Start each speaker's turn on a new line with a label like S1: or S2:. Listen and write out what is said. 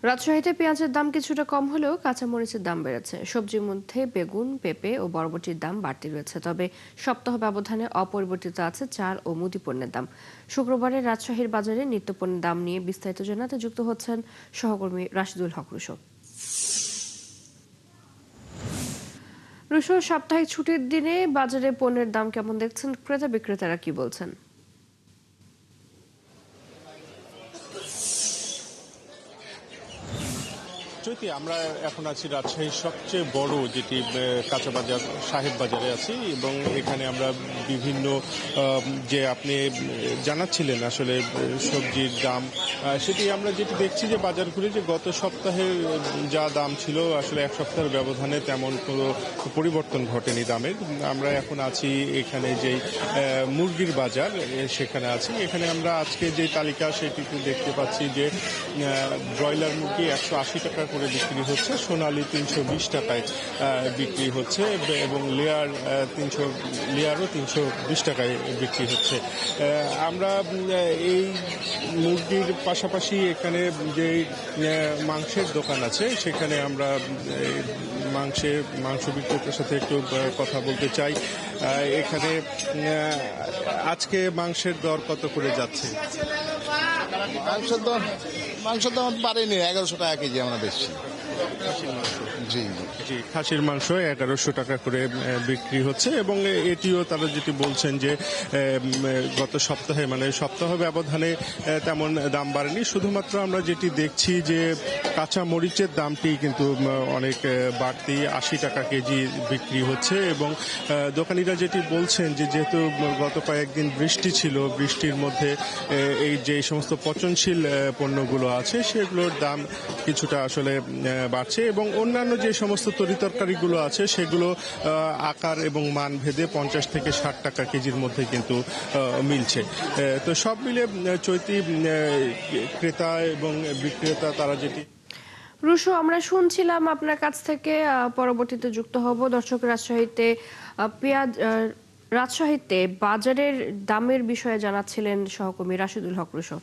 S1: রাজশাহীতে পেঁয়াজের দাম কিছুটা কম হলেও কাঁচামরিচের দাম বেড়েছে। সবজির মধ্যে বেগুন, পেঁপে ও বরবটির দাম বাড়তি রয়েছে। তবে সপ্তাহ ব্যবধানে অপরিবর্তিত আছে চাল ও মুদি পণ্যের দাম। শুক্রবারে রাজশাহীর বাজারে নিত্যপণ্যের দাম নিয়ে বিস্তারিত জানাতে যুক্ত হচ্ছেন সহকর্মী রাশিদুল হক রুশো। রুশো, সাপ্তাহিক ছুটির দিনে বাজারে পণ্যের দাম কেমন দেখছেন? ক্রেতা বিক্রেতারা কি বলছেন?
S2: যদি আমরা এখন আছি রাজশাহীর সবচেয়ে বড় যেটি কাঁচা বাজার সাহেব বাজারে আছি এবং এখানে আমরা বিভিন্ন যে আপনি জানাচ্ছিলেন আসলে সবজির দাম সেটি আমরা যেটি দেখছি যে বাজার ঘুরে যে গত সপ্তাহে যা দাম ছিল আসলে এক সপ্তাহের ব্যবধানে তেমন কোনো পরিবর্তন ঘটেনি দামের। আমরা এখন আছি এখানে যেই মুরগির বাজার সেখানে আছি। এখানে আমরা আজকে যে তালিকা সেটিতে দেখতে পাচ্ছি যে ব্রয়লার মুরগি 180 টাকা করে বিক্রি হচ্ছে, সোনালী 320 টাকায় বিক্রি হচ্ছে এবং লেয়ারও 320 টাকায় বিক্রি হচ্ছে। আমরা এই মুরগির পাশাপাশি এখানে যে মাংসের দোকান আছে সেখানে আমরা মাংস বিক্রেতার সাথে একটু কথা বলতে চাই। এখানে আজকে মাংসের দর কত করে যাচ্ছে?
S3: মাংসের দাম পারেনি, 1100 টাকা কেজি আমরা বেচছি। জি
S2: জি, খাসির মাংস 1100 টাকা করে বিক্রি হচ্ছে এবং এটিও তারা যেটি বলছেন যে গত সপ্তাহে মানে সপ্তাহ ব্যবধানে তেমন দাম বাড়েনি। শুধুমাত্র আমরা যেটি দেখছি যে কাঁচা মরিচের দামটি কিন্তু অনেক বাড়তি, 80 টাকা কেজি বিক্রি হচ্ছে এবং দোকানিরা যেটি বলছেন যে যেহেতু গত কয়েকদিন বৃষ্টি ছিল, বৃষ্টির মধ্যে এই যে সমস্ত পচনশীল পণ্যগুলো আছে সেগুলোর দাম কিছুটা আসলে বাড়ছে এবং অন্যান্য যে সমস্ত তরিতরকারিগুলো আছে সেগুলো আকার এবং মান ভেদে 50 থেকে 60 টাকা কেজির মধ্যে কিন্তু মিলছে। তো সব মিলে চৈতি ক্রেতা এবং বিক্রেতা তারা যেটি
S1: রুশো, আমরা শুনছিলাম আপনার কাছ থেকে, পরবর্তীতে যুক্ত হব। দর্শক, রাজশাহীতে বাজারের দামের বিষয়ে জানাচ্ছিলেন সহকর্মী রাশিদুল হক রুশো।